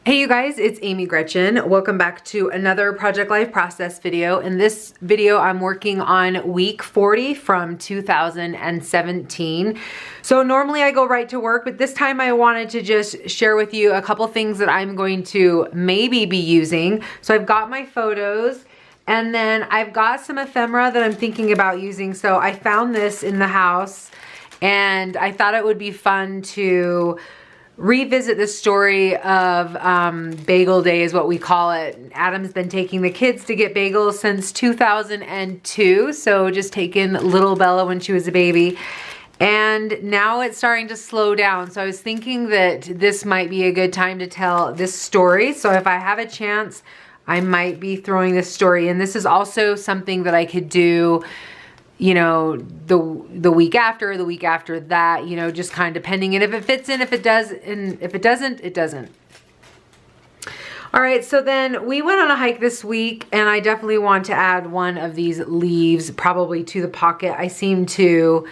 Hey you guys, it's Amy Gretchen. Welcome back to another Project Life Process video. In this video, I'm working on week 40 from 2017. So normally I go right to work, but this time I wanted to just share with you a couple things that I'm going to maybe be using. So I've got my photos and then I've got some ephemera that I'm thinking about using. So I found this in the house and I thought it would be fun to revisit the story of Bagel Day is what we call it. Adam's been taking the kids to get bagels since 2002, so just taking little Bella when she was a baby. And now it's starting to slow down. So I was thinking that this might be a good time to tell this story. So if I have a chance, I might be throwing this story in. This is also something that I could do, you know, the week after, the week after that, you know, just kind of depending. And if it fits in, if it does, and if it doesn't, it doesn't. All right, so then we went on a hike this week and I definitely want to add one of these leaves probably to the pocket. I seem to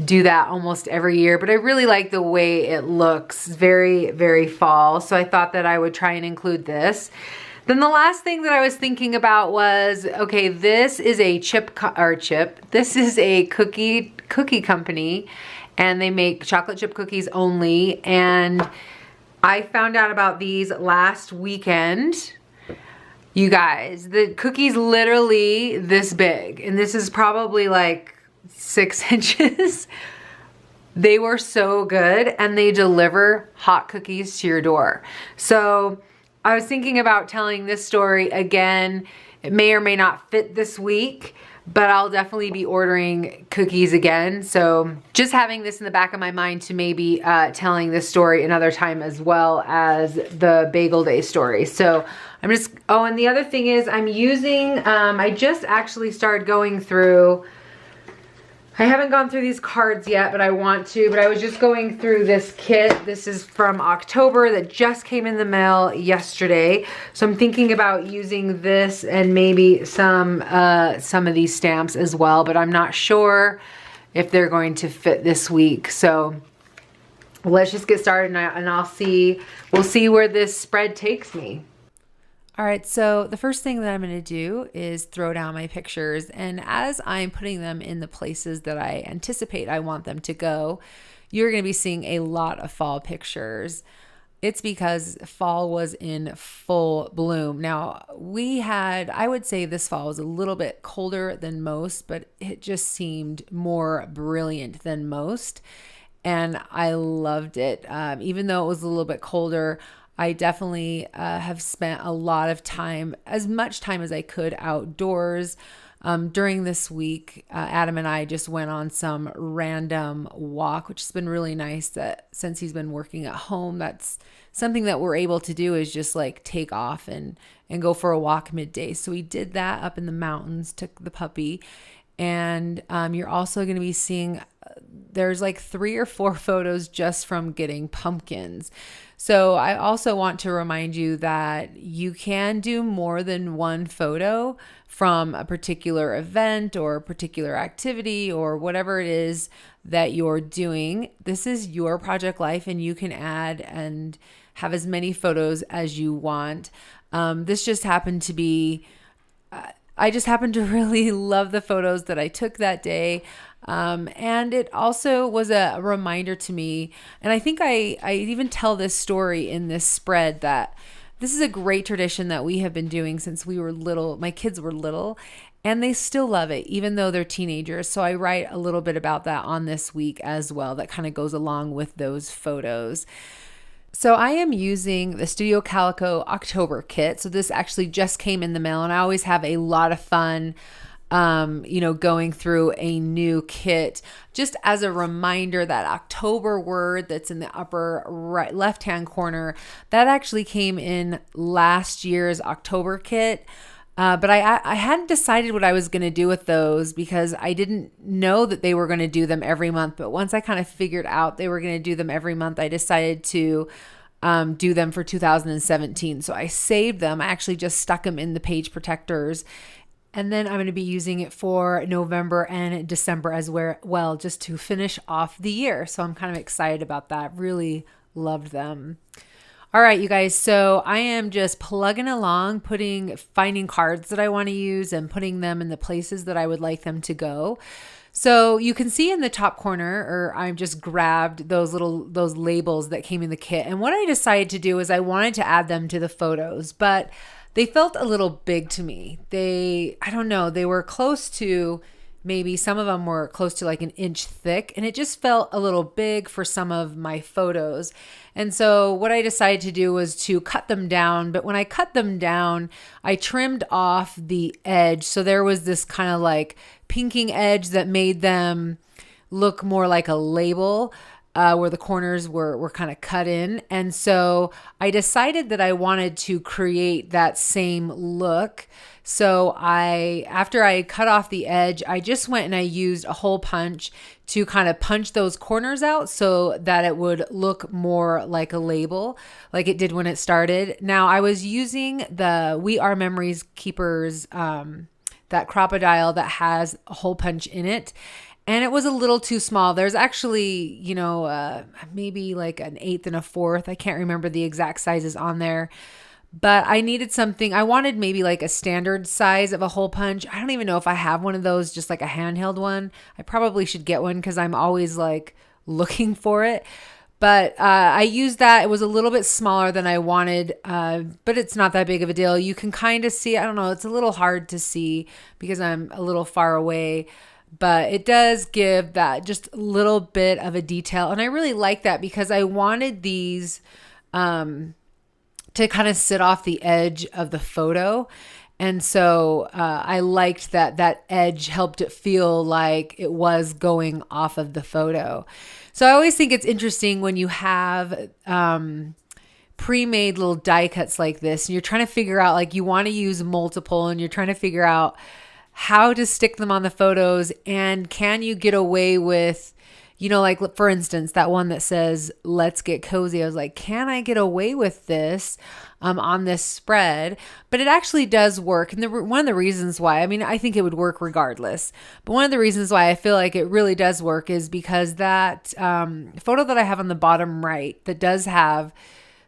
do that almost every year, but I really like the way it looks. Very, very fall. So I thought that I would try and include this. Then the last thing that I was thinking about was, okay, this is a this is a cookie company and they make chocolate chip cookies only. And I found out about these last weekend. You guys, the cookie's literally this big and this is probably like 6 inches. They were so good and they deliver hot cookies to your door. So I was thinking about telling this story again. It may or may not fit this week, but I'll definitely be ordering cookies again. So just having this in the back of my mind to maybe telling this story another time as well as the Bagel Day story. So I'm just, oh, and the other thing is I'm using, I just actually started going through, I haven't gone through these cards yet, but I want to, but I was just going through this kit. This is from October that just came in the mail yesterday. So I'm thinking about using this and maybe some of these stamps as well, but I'm not sure if they're going to fit this week. So let's just get started and we'll see where this spread takes me. All right, so the first thing that I'm going to do is throw down my pictures, and as I'm putting them in the places that I anticipate I want them to go, you're going to be seeing a lot of fall pictures. It's because fall was in full bloom. Now, I would say this fall was a little bit colder than most, but it just seemed more brilliant than most, and I loved it. Even though it was a little bit colder, I definitely have spent a lot of time, as much time as I could outdoors. During this week, Adam and I just went on some random walk, which has been really nice that since he's been working at home, that's something that we're able to do is just like take off and go for a walk midday. So we did that up in the mountains, took the puppy, and you're also going to be seeing there's like 3 or 4 photos just from getting pumpkins. So I also want to remind you that you can do more than one photo from a particular event or a particular activity or whatever it is that you're doing. This is your Project Life and you can add and have as many photos as you want. This just happened to be, I just happened to really love the photos that I took that day. And it also was a reminder to me, and I think I even tell this story in this spread, that this is a great tradition that we have been doing since we were little. My kids were little and they still love it, even though they're teenagers. So I write a little bit about that on this week as well. That kind of goes along with those photos. So I am using the Studio Calico October kit. So this actually just came in the mail and I always have a lot of fun going through a new kit. Just as a reminder, that October word that's in the upper right left-hand corner, that actually came in last year's October kit. But I hadn't decided what I was going to do with those because I didn't know that they were going to do them every month. But once I kind of figured out they were going to do them every month, I decided to do them for 2017. So I saved them. I actually just stuck them in the page protectors. And then I'm going to be using it for November and December as well, just to finish off the year. So I'm kind of excited about that. Really loved them. All right, you guys. So I am just plugging along, finding cards that I want to use and putting them in the places that I would like them to go. So you can see in the top corner, or I've just grabbed those labels that came in the kit. And what I decided to do is I wanted to add them to the photos, but they felt a little big to me. I don't know, they were close to, maybe some of them were close to like an inch thick, and it just felt a little big for some of my photos. And so what I decided to do was to cut them down. But when I cut them down, I trimmed off the edge. So there was this kind of like pinking edge that made them look more like a label. Where the corners were kind of cut in. And so I decided that I wanted to create that same look. So after I cut off the edge, I just went and I used a hole punch to kind of punch those corners out so that it would look more like a label, like it did when it started. Now I was using the We Are Memories Keepers, that Crop-A-Dile that has a hole punch in it. And it was a little too small. There's actually, maybe like an 1/8 and a 1/4. I can't remember the exact sizes on there. But I needed something. I wanted maybe like a standard size of a hole punch. I don't even know if I have one of those, just like a handheld one. I probably should get one because I'm always like looking for it. But I used that. It was a little bit smaller than I wanted, but it's not that big of a deal. You can kind of see, I don't know, it's a little hard to see because I'm a little far away. But it does give that just a little bit of a detail. And I really like that because I wanted these to kind of sit off the edge of the photo. And so I liked that edge helped it feel like it was going off of the photo. So I always think it's interesting when you have pre-made little die cuts like this and you're trying to figure out, like, you want to use multiple and you're trying to figure out how to stick them on the photos, and can you get away with, like, for instance, that one that says, "Let's get cozy." I was like, can I get away with this on this spread? But it actually does work. And one of the reasons why, I think it would work regardless, but one of the reasons why I feel like it really does work is because that photo that I have on the bottom right that does have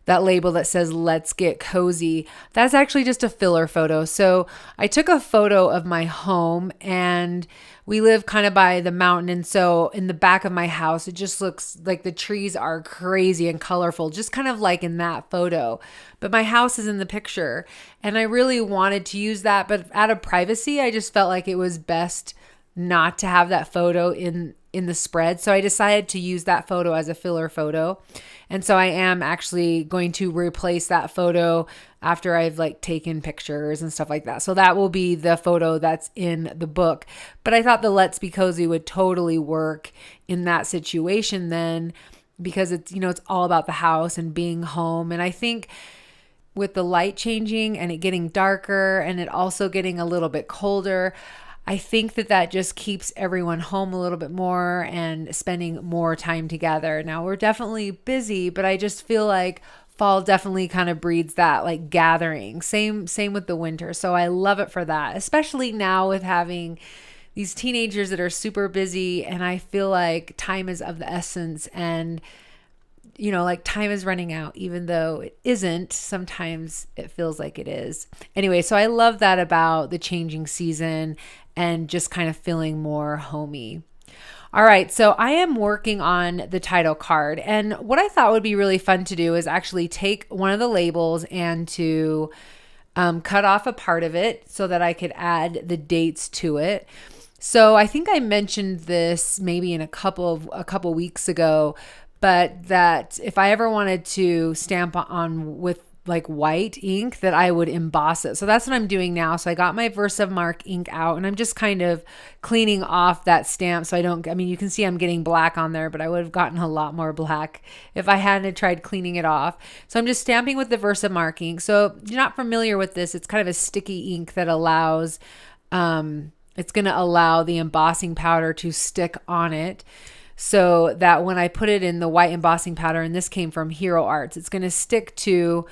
that label that says "Let's Get Cozy," that's actually just a filler photo. So I took a photo of my home, and we live kind of by the mountain. And so in the back of my house, it just looks like the trees are crazy and colorful, just kind of like in that photo. But my house is in the picture, and I really wanted to use that. But out of privacy, I just felt like it was best not to have that photo in the spread. So I decided to use that photo as a filler photo. And so I am actually going to replace that photo after I've taken pictures and stuff like that. So that will be the photo that's in the book. But I thought the "Let's Be Cozy" would totally work in that situation then, because it's, it's all about the house and being home. And I think with the light changing and it getting darker and it also getting a little bit colder, I think that just keeps everyone home a little bit more and spending more time together. Now, we're definitely busy, but I just feel like fall definitely kind of breeds that gathering. Same with the winter. So I love it for that, especially now with having these teenagers that are super busy, and I feel like time is of the essence, and time is running out, even though it isn't. Sometimes it feels like it is. Anyway, so I love that about the changing season and just kind of feeling more homey. All right, so I am working on the title card, and what I thought would be really fun to do is actually take one of the labels and to cut off a part of it so that I could add the dates to it. So I think I mentioned this maybe in a couple weeks ago, but that if I ever wanted to stamp on with white ink, that I would emboss it. So that's what I'm doing now. So I got my Versamark ink out, and I'm just kind of cleaning off that stamp so I don't, you can see I'm getting black on there, but I would have gotten a lot more black if I hadn't tried cleaning it off. So I'm just stamping with the Versamark ink. So if you're not familiar with this, it's kind of a sticky ink that allows, it's going to allow the embossing powder to stick on it, so that when I put it in the white embossing powder, and this came from Hero Arts, it's going to stick to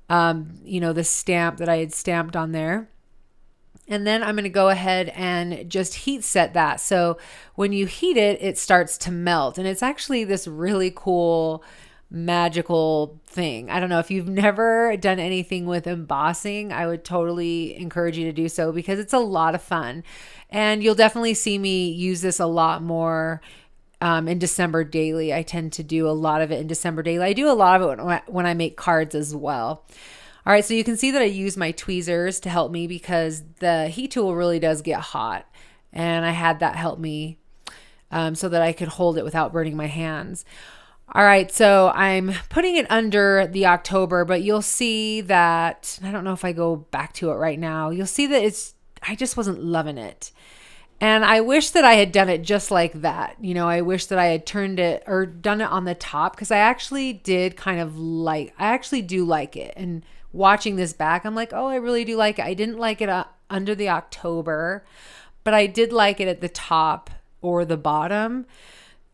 the stamp that I had stamped on there. And then I'm going to go ahead and just heat set that. So when you heat it, it starts to melt. And it's actually this really cool magical thing. I don't know if you've never done anything with embossing, I would totally encourage you to do so because it's a lot of fun. And you'll definitely see me use this a lot more in December daily. I tend to do a lot of it in December daily. I do a lot of it when I make cards as well. All right, so you can see that I use my tweezers to help me because the heat tool really does get hot. And I had that help me so that I could hold it without burning my hands. All right, so I'm putting it under the October, but you'll see that, I don't know if I go back to it right now, you'll see that I just wasn't loving it. And I wish that I had done it just like that. You know, I wish that I had turned it or done it on the top because I actually do like it. And watching this back, I'm like, oh, I really do like it. I didn't like it under the October, but I did like it at the top or the bottom.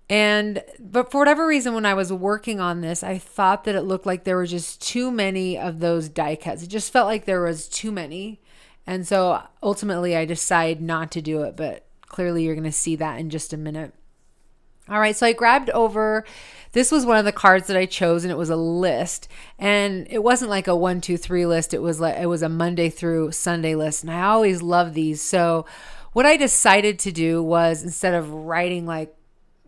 But for whatever reason, when I was working on this, I thought that it looked like there were just too many of those die cuts. It just felt like there was too many. And so ultimately I decided not to do it, but clearly you're going to see that in just a minute. All right, so I grabbed over, this was one of the cards that I chose, and it was a list, and it wasn't like a 1, 2, 3 list. It was a Monday through Sunday list, and I always love these. So what I decided to do was, instead of writing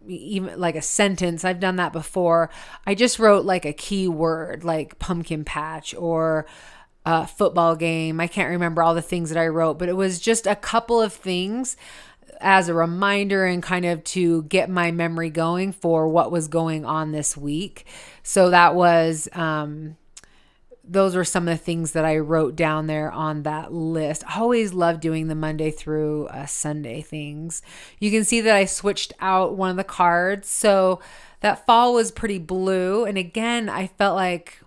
even like a sentence, I've done that before, I just wrote like a key word, like pumpkin patch or football game. I can't remember all the things that I wrote, but it was just a couple of things as a reminder and kind of to get my memory going for what was going on this week. So that was, those were some of the things that I wrote down there on that list. I always love doing the Monday through Sunday things. You can see that I switched out one of the cards. So that fall was pretty blue. And again, I felt like,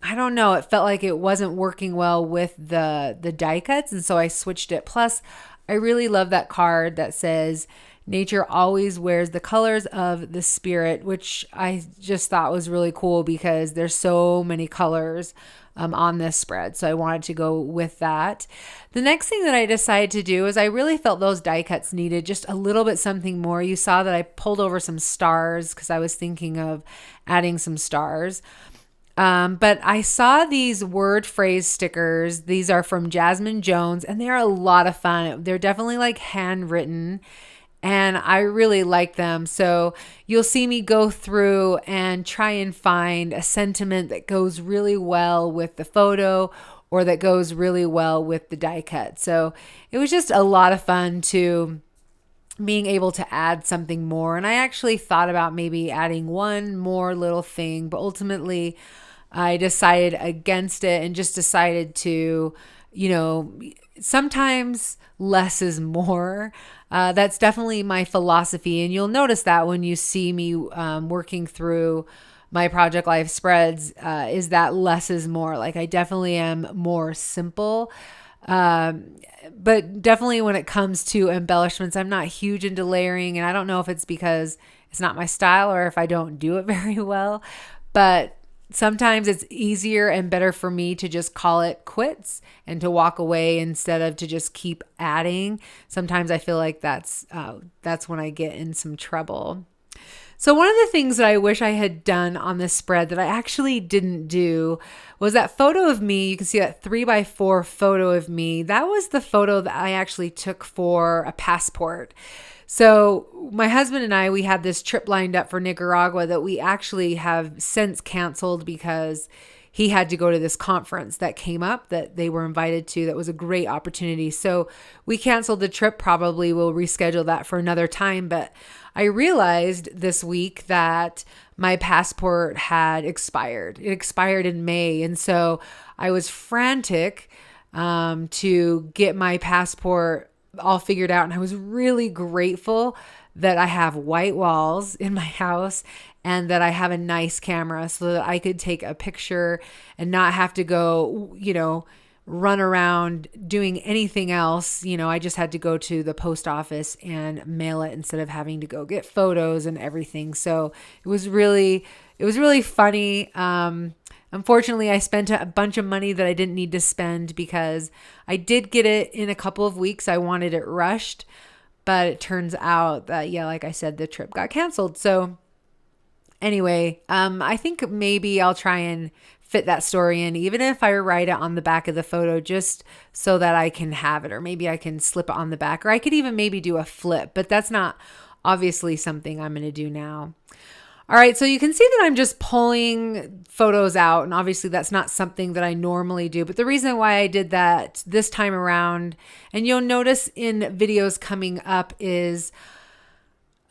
I don't know, it felt like it wasn't working well with the die cuts. And so I switched it. Plus, I really love that card that says, nature always wears the colors of the spirit, which I just thought was really cool because there's so many colors on this spread. So I wanted to go with that. The next thing that I decided to do is I really felt those die cuts needed just a little bit something more. You saw that I pulled over some stars because I was thinking of adding some stars. But I saw these word phrase stickers. These are from Jasmine Jones, and they're a lot of fun. They're definitely like handwritten, and I really like them. So you'll see me go through and try and find a sentiment that goes really well with the photo or that goes really well with the die cut. So it was just a lot of fun to being able to add something more. And I actually thought about maybe adding one more little thing, but ultimately I decided against it and just decided to, sometimes less is more. That's definitely my philosophy. And you'll notice that when you see me working through my Project Life spreads, is that less is more. Like I definitely am more simple. But definitely when it comes to embellishments, I'm not huge into layering. And I don't know if it's because it's not my style or if I don't do it very well. But sometimes it's easier and better for me to just call it quits and to walk away instead of to just keep adding. Sometimes I feel like that's when I get in some trouble. So one of the things that I wish I had done on this spread that I actually didn't do was that photo of me. You can see that 3x4 photo of me. That was the photo that I actually took for a passport. So my husband and I, we had this trip lined up for Nicaragua that we actually have since canceled because he had to go to this conference that came up that they were invited to. That was a great opportunity. So we canceled the trip. Probably we'll reschedule that for another time. But I realized this week that my passport had expired. It expired in May. And so I was frantic to get my passport all figured out. And I was really grateful that I have white walls in my house and that I have a nice camera so that I could take a picture and not have to go, run around doing anything else. I just had to go to the post office and mail it instead of having to go get photos and everything. So it was really funny. Unfortunately, I spent a bunch of money that I didn't need to spend because I did get it in a couple of weeks. I wanted it rushed, but it turns out that, like I said, the trip got canceled. So Anyway, I think maybe I'll try and fit that story in, even if I write it on the back of the photo, just so that I can have it, or maybe I can slip it on the back, or I could even maybe do a flip, but that's not obviously something I'm going to do now. All right, so you can see that I'm just pulling photos out, and obviously that's not something that I normally do, but the reason why I did that this time around, and you'll notice in videos coming up, is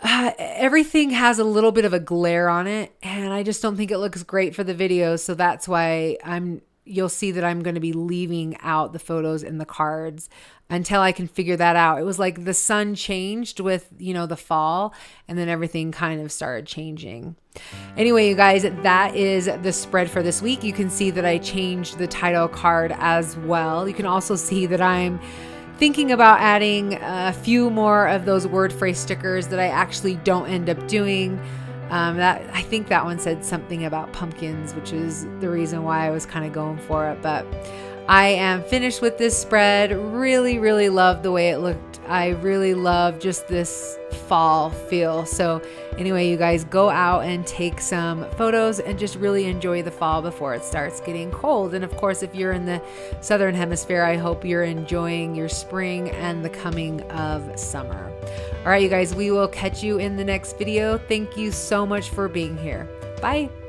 everything has a little bit of a glare on it, and I just don't think it looks great for the video, so that's why you'll see that I'm going to be leaving out the photos in the cards until I can figure that out. It was like the sun changed with, the fall, and then everything kind of started changing. Anyway, you guys, that is the spread for this week. You can see that I changed the title card as well. You can also see that I'm thinking about adding a few more of those word phrase stickers that I actually don't end up doing. I think that one said something about pumpkins, which is the reason why I was kind of going for it. But I am finished with this spread. Really, really love the way it looked. I really love just this fall feel. So anyway, you guys, go out and take some photos and just really enjoy the fall before it starts getting cold. And of course, if you're in the southern hemisphere, I hope you're enjoying your spring and the coming of summer. All right, you guys, we will catch you in the next video. Thank you so much for being here. Bye.